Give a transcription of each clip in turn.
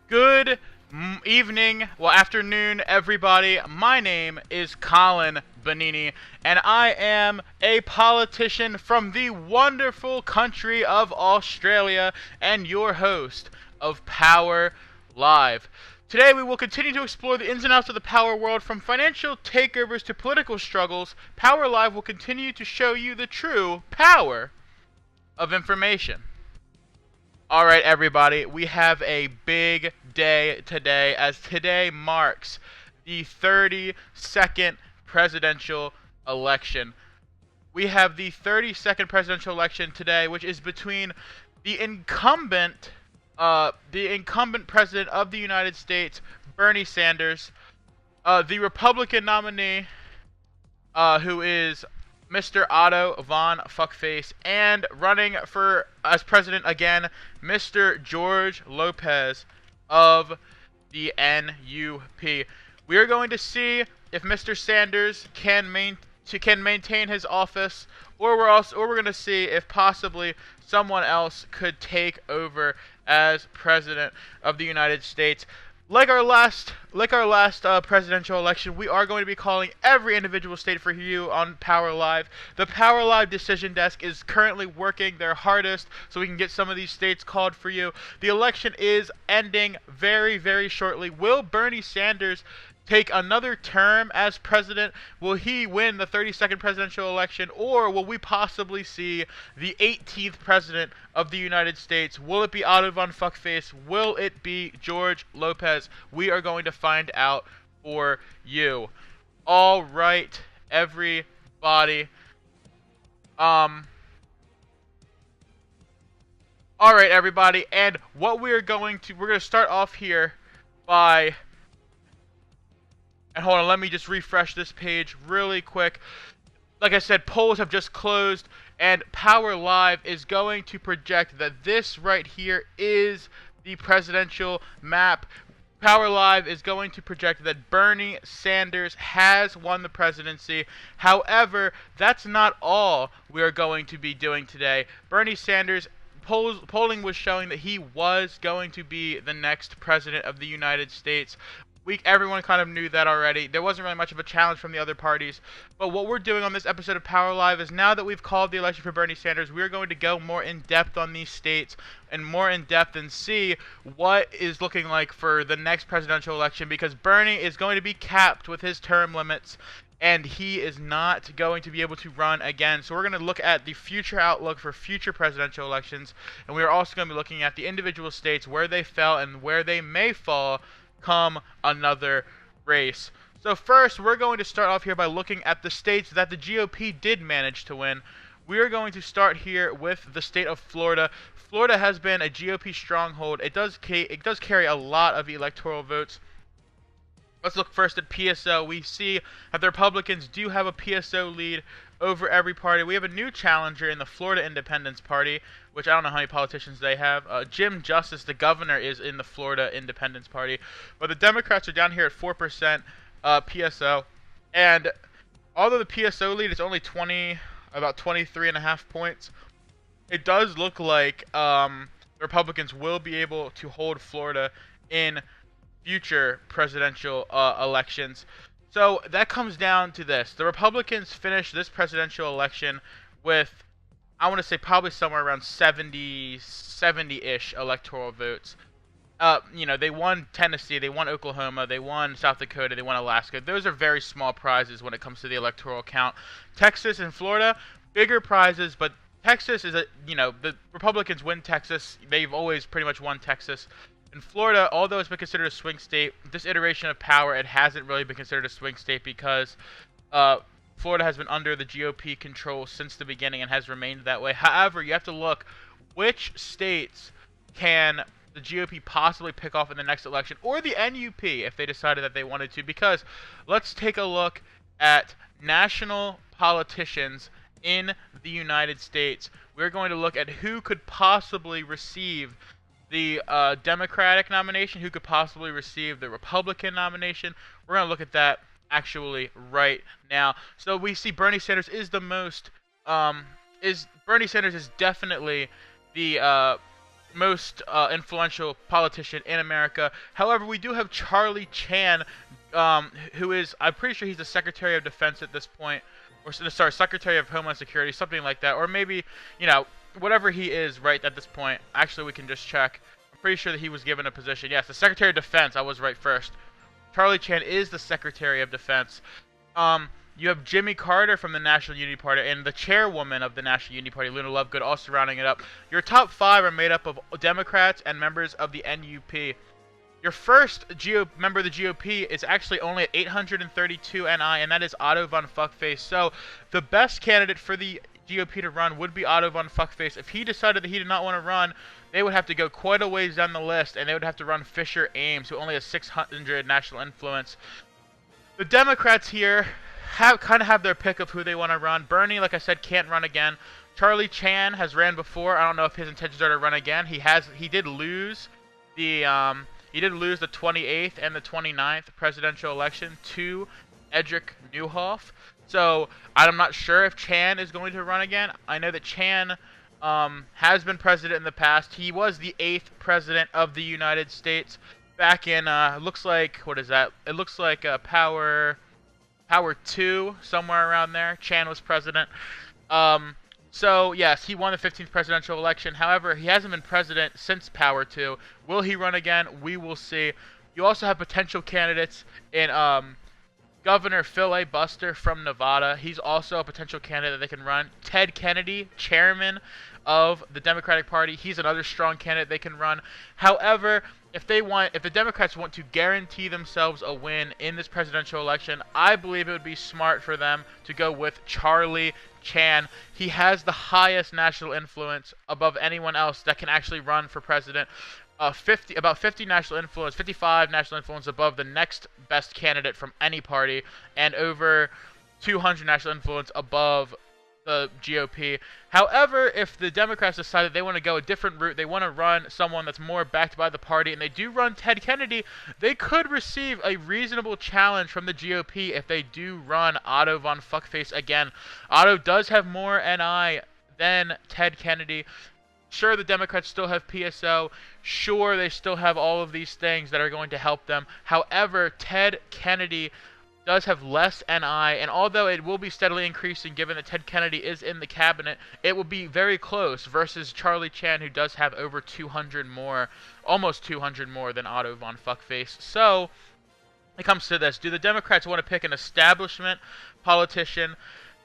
Good evening, well, afternoon, everybody. My name is Colin Benini, and I am a politician from the wonderful country of Australia, and your host of Power Live. Today, we will continue to explore the ins and outs of the power world, from financial takeovers to political struggles. Power Live will continue to show you the true power of information. Alright, everybody, we have a big day today, as today marks the 32nd presidential election. We have the 32nd presidential election today, which is between the incumbent president of the United States, Bernie Sanders, the Republican nominee, who is Mr. Otto von Fuckface, and running for as president again, Mr. George Lopez of the NUP. We are going to see if Mr. Sanders can maintain his office, or we're going to see if possibly someone else could take over as president of the United States. Like our last presidential election, we are going to be calling every individual state for you on Power Live. The Power Live decision desk is currently working their hardest so we can get some of these states called for you. The election is ending very, very shortly. Will Bernie Sanders take another term as president? Will he win the 32nd presidential election, or will we possibly see the 18th president of the United States? Will it be Otto von Fuckface? Will it be George Lopez? We are going to find out for you. All right, everybody. All right, everybody, and what we're going to start off here by. And hold on, let me just refresh this page really quick. Like I said, polls have just closed, and Power Live is going to project that this right here is the presidential map. Power Live is going to project that Bernie Sanders has won the presidency. However, that's not all we're going to be doing today. Bernie Sanders, polling was showing that he was going to be the next president of the United States. Everyone kind of knew that already. There wasn't really much of a challenge from the other parties. But what we're doing on this episode of Power Live is, now that we've called the election for Bernie Sanders, we're going to go more in depth on these states and more in depth and see what is looking like for the next presidential election, because Bernie is going to be capped with his term limits, and he is not going to be able to run again. So we're going to look at the future outlook for future presidential elections, and we are also going to be looking at the individual states, where they fell and where they may fall come another race. So first, we're going to start off here by looking at the states that the GOP did manage to win. We are going to start here with the state of Florida. Florida has been a GOP stronghold. It does carry a lot of electoral votes. Let's look first at PSO. We see that the Republicans do have a PSO lead over every party. We have a new challenger in the Florida Independence Party, which I don't know how many politicians they have. Jim Justice, the governor, is in the Florida Independence Party. But the Democrats are down here at 4% PSO. And although the PSO lead is only about 23.5 points, it does look like the Republicans will be able to hold Florida in future presidential elections. So that comes down to this. The Republicans finished this presidential election with, I want to say, probably somewhere around 70-ish electoral votes. They won Tennessee, they won Oklahoma, they won South Dakota, they won Alaska. Those are very small prizes when it comes to the electoral count. Texas and Florida, bigger prizes, but Texas is the Republicans win Texas. They've always pretty much won Texas. In Florida, although it's been considered a swing state, this iteration of power, it hasn't really been considered a swing state, because Florida has been under the GOP control since the beginning and has remained that way. However, you have to look which states can the GOP possibly pick off in the next election, or the NUP if they decided that they wanted to, because let's take a look at national politicians in the United States. We're going to look at who could possibly receive the Democratic nomination, who could possibly receive the Republican nomination. We're going to look at that actually right now. So we see Bernie Sanders is the most Bernie Sanders is definitely the influential politician in America. However, we do have Charlie Chan, who is, I'm pretty sure he's the Secretary of Defense at this point, or sorry, Secretary of Homeland Security, something like that, or maybe, whatever he is right at this point. Actually, we can just check. I'm pretty sure that he was given a position. Yes, the Secretary of Defense. I was right first. Charlie Chan is the Secretary of Defense. You have Jimmy Carter from the National Unity Party and the chairwoman of the National Unity Party, Luna Lovegood, also rounding it up. Your top 5 are made up of Democrats and members of the NUP. Your first member of the GOP is actually only at 832 NI, and that is Otto von Fuckface. So the best candidate for the GOP to run would be Otto von Fuckface. If he decided that he did not want to run, they would have to go quite a ways down the list, and they would have to run Fisher Ames, who only has 600 national influence. The Democrats here kind of have their pick of who they want to run. Bernie, like I said, can't run again. Charlie Chan has ran before. I don't know if his intentions are to run again. He did lose the 28th and the 29th presidential election to Edric Neuhoff. So I'm not sure if Chan is going to run again. I know that Chan has been president in the past. He was the 8th president of the United States back in, looks like, what is that? It looks like Power 2, somewhere around there. Chan was president. So, yes, he won the 15th presidential election. However, he hasn't been president since Power 2. Will he run again? We will see. You also have potential candidates in Governor Phil A. Buster from Nevada. He's also a potential candidate that they can run. Ted Kennedy, chairman of the Democratic Party. He's another strong candidate they can run. However, if the Democrats want to guarantee themselves a win in this presidential election, I believe it would be smart for them to go with Charlie Chan. He has the highest national influence above anyone else that can actually run for president. About 50 national influence, 55 national influence above the next best candidate from any party, and over 200 national influence above the GOP. However, if the Democrats decide that they want to go a different route, they want to run someone that's more backed by the party, and they do run Ted Kennedy, they could receive a reasonable challenge from the GOP if they do run Otto von Fuckface again. Otto does have more NI than Ted Kennedy. Sure, the Democrats still have PSO. Sure, they still have all of these things that are going to help them. However, Ted Kennedy does have less NI, and although it will be steadily increasing given that Ted Kennedy is in the cabinet, it will be very close versus Charlie Chan, who does have over 200 more, almost 200 more than Otto von Fuckface. So, it comes to this. Do the Democrats want to pick an establishment politician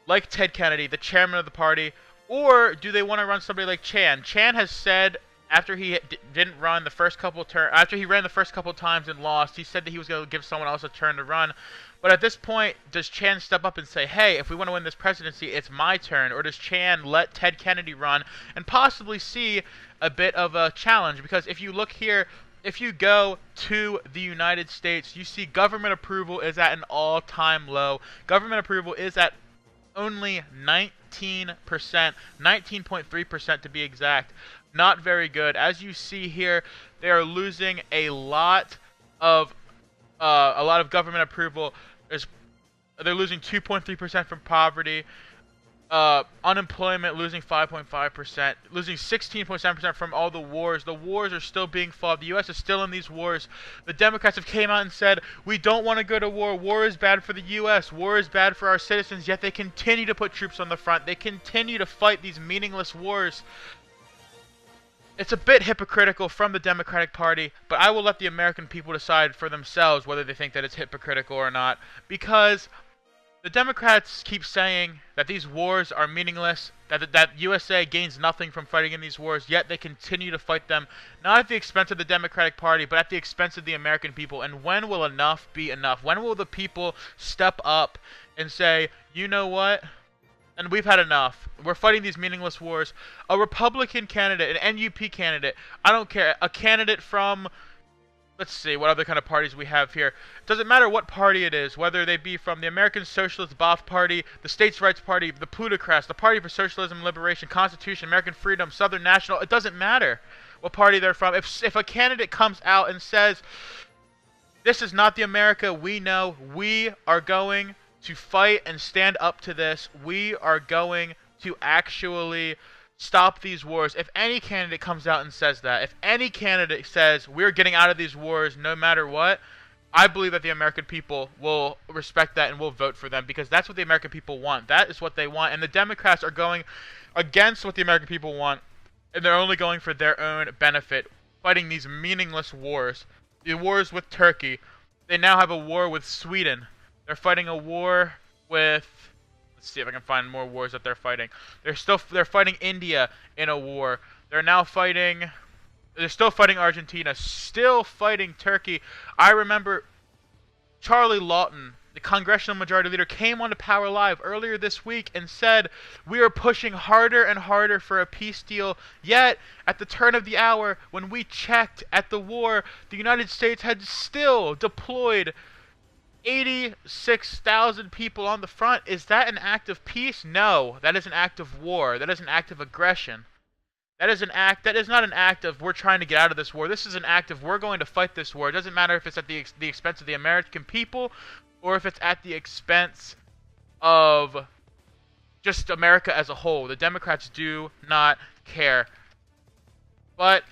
like Ted Kennedy, the chairman of the party, or do they want to run somebody like Chan? Chan has said after he didn't run the first couple after he ran the first couple times and lost, he said that he was going to give someone else a turn to run. But at this point, does Chan step up and say, hey, if we want to win this presidency, it's my turn? Or does Chan let Ted Kennedy run and possibly see a bit of a challenge? Because if you look here, if you go to the United States, you see government approval is at an all-time low. Government approval is at only 19%, 19.3% to be exact. Not very good. As you see here, they are losing a lot of government approval. They're losing 2.3% from poverty. Unemployment losing 5.5%, losing 16.7% from all the wars. The wars are still being fought. The U.S. is still in these wars. The Democrats have came out and said, we don't want to go to war. War is bad for the U.S. War is bad for our citizens, yet they continue to put troops on the front. They continue to fight these meaningless wars. It's a bit hypocritical from the Democratic Party, but I will let the American people decide for themselves whether they think that it's hypocritical or not, because the Democrats keep saying that these wars are meaningless, that USA gains nothing from fighting in these wars, yet they continue to fight them, not at the expense of the Democratic Party, but at the expense of the American people. And when will enough be enough? When will the people step up and say, you know what? And we've had enough. We're fighting these meaningless wars. A Republican candidate, an NUP candidate, I don't care, a candidate from, let's see, what other kind of parties we have here. It doesn't matter what party it is, whether they be from the American Socialist Ba'ath Party, the States' Rights Party, the Plutocrats, the Party for Socialism and Liberation, Constitution, American Freedom, Southern National. It doesn't matter what party they're from. If a candidate comes out and says, this is not the America we know, we are going to fight and stand up to this, we are going to actually stop these wars, if any candidate comes out and says that, if any candidate says we're getting out of these wars no matter what, I believe that the American people will respect that and will vote for them, because that's what the American people want. That is what they want. And the Democrats are going against what the American people want, and they're only going for their own benefit, fighting these meaningless wars. The wars with Turkey. They now have a war with Sweden. They're fighting a war with... Let's see if I can find more wars that they're fighting. They're fighting India in a war. They're still fighting Argentina, still fighting Turkey. I remember Charlie Lawton, the Congressional Majority Leader, came on to Power Live earlier this week and said, we are pushing harder and harder for a peace deal, yet at the turn of the hour, when we checked at the war, the United States had still deployed 86,000 people on the front. Is that an act of peace? No, that is an act of war. That is an act of aggression. That is not an act of we're trying to get out of this war. This is an act of we're going to fight this war. It doesn't matter if it's at the expense of the American people or if it's at the expense of just America as a whole. The Democrats do not care. But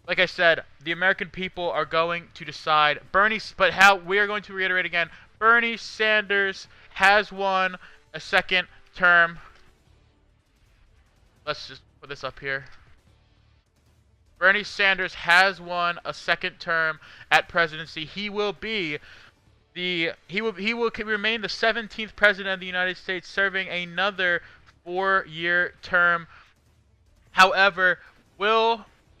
like I said, the American people are going to decide. We are going to reiterate again, Bernie Sanders has won a second term. Let's just put this up here. Bernie Sanders has won a second term at presidency. He will remain the 17th president of the United States, serving another 4-year term. However,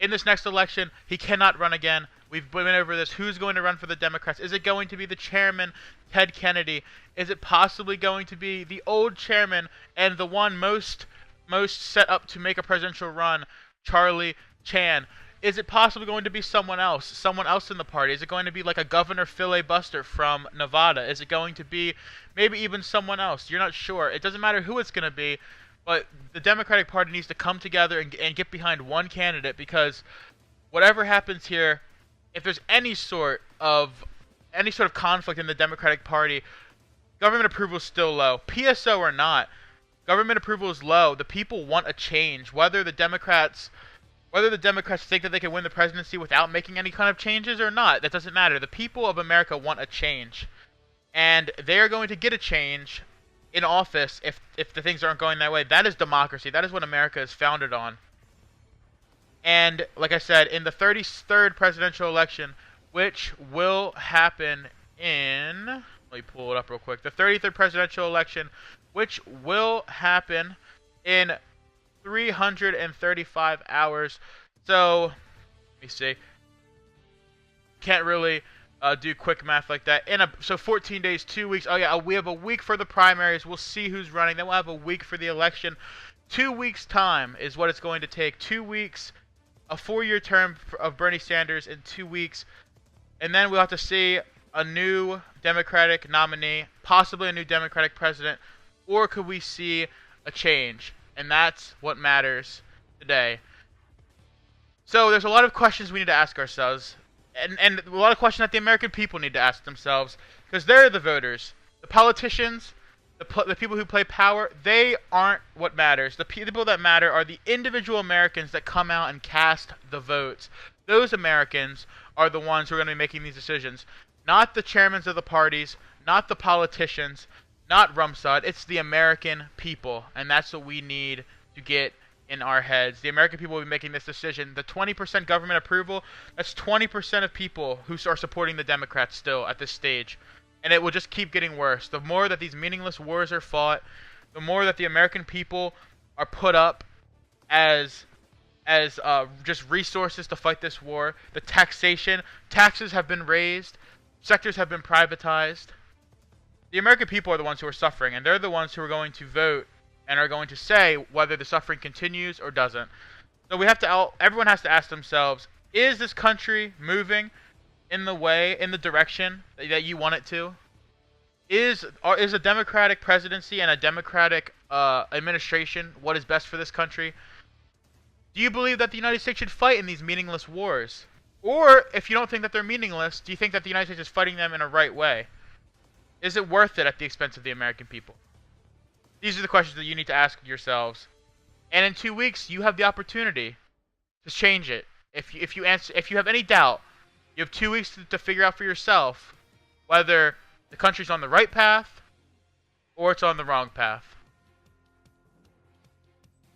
in this next election, he cannot run again. We've been over this. Who's going to run for the Democrats? Is it going to be the chairman, Ted Kennedy? Is it possibly going to be the old chairman and the one most set up to make a presidential run, Charlie Chan? Is it possibly going to be someone else in the party? Is it going to be like a Governor Filibuster from Nevada? Is it going to be maybe even someone else? You're not sure. It doesn't matter who it's going to be, but the Democratic Party needs to come together and get behind one candidate, because whatever happens here, if there's any sort of conflict in the Democratic Party, government approval is still low. PSO or not, government approval is low. The people want a change. Whether the Democrats think that they can win the presidency without making any kind of changes or not, that doesn't matter. The people of America want a change. And they are going to get a change in office if the things aren't going that way. That is democracy. That is what America is founded on. And like I said, in the 33rd presidential election, which will happen in... Let me pull it up real quick. The 33rd presidential election, which will happen in 335 hours. So, let me see. Can't really do quick math like that. So 14 days, 2 weeks. Oh yeah, we have a week for the primaries. We'll see who's running. Then we'll have a week for the election. 2 weeks time is what it's going to take. 2 weeks, a 4-year term of Bernie Sanders in 2 weeks. And then we'll have to see a new Democratic nominee, possibly a new Democratic president, or could we see a change? And that's what matters today. So there's a lot of questions we need to ask ourselves, and a lot of questions that the American people need to ask themselves, because they're the voters. The politicians, the people who play power, they aren't what matters. The people that matter are the individual Americans that come out and cast the votes. Those Americans are the ones who are going to be making these decisions. Not the chairmen of the parties, not the politicians, not Rumsfeld. It's the American people, and that's what we need to get in our heads. The American people will be making this decision. The 20% government approval, that's 20% of people who are supporting the Democrats still at this stage. And it will just keep getting worse. The more that these meaningless wars are fought, the more that the American people are put up as just resources to fight this war. The taxes have been raised, sectors have been privatized. The American people are the ones who are suffering, and they're the ones who are going to vote and are going to say whether the suffering continues or doesn't. So everyone has to ask themselves, is this country moving in the direction that you want it to? Is a Democratic presidency and a Democratic administration what is best for this country? Do you believe that the United States should fight in these meaningless wars? Or, if you don't think that they're meaningless, do you think that the United States is fighting them in a right way? Is it worth it at the expense of the American people? These are the questions that you need to ask yourselves. And in 2 weeks, you have the opportunity to change it. If you have any doubt, you have 2 weeks to figure out for yourself whether the country's on the right path or it's on the wrong path.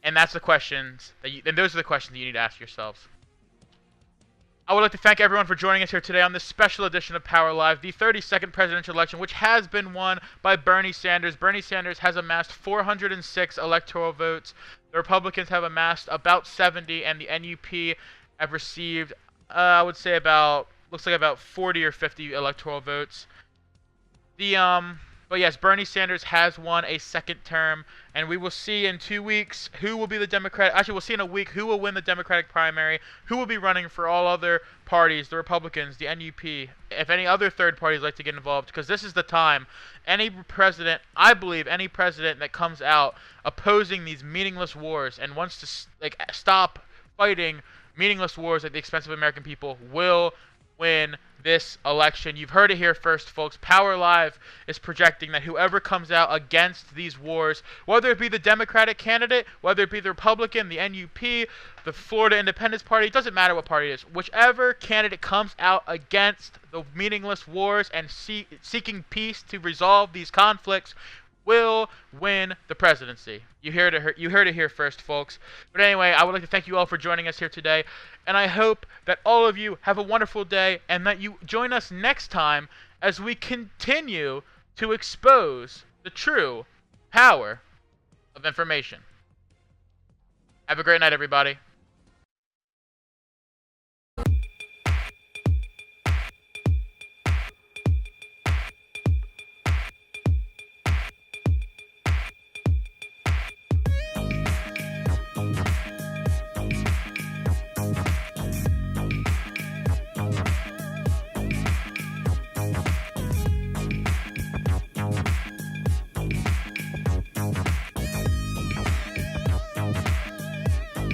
And that's the questions and those are the questions that you need to ask yourselves. I would like to thank everyone for joining us here today on this special edition of Power Live, the 32nd presidential election, which has been won by Bernie Sanders. Bernie Sanders has amassed 406 electoral votes. The Republicans have amassed about 70, and the NUP have received, I would say looks like about 40 or 50 electoral votes. But yes, Bernie Sanders has won a second term, and we will see in 2 weeks who will be the Democrat. Actually, we'll see in a week who will win the Democratic primary, who will be running for all other parties, the Republicans, the NUP, if any other third parties like to get involved, because this is the time. Any president, I believe, any president that comes out opposing these meaningless wars and wants to stop fighting meaningless wars at the expense of American people will win this election. You've heard it here first, folks. Power Live is projecting that whoever comes out against these wars, whether it be the Democratic candidate, whether it be the Republican, the NUP, the Florida Independence Party, it doesn't matter what party it is, whichever candidate comes out against the meaningless wars and seeking peace to resolve these conflicts will win the presidency. You heard it here first, folks. But anyway, I would like to thank you all for joining us here today, and I hope that all of you have a wonderful day and that you join us next time as we continue to expose the true power of information. Have a great night, everybody.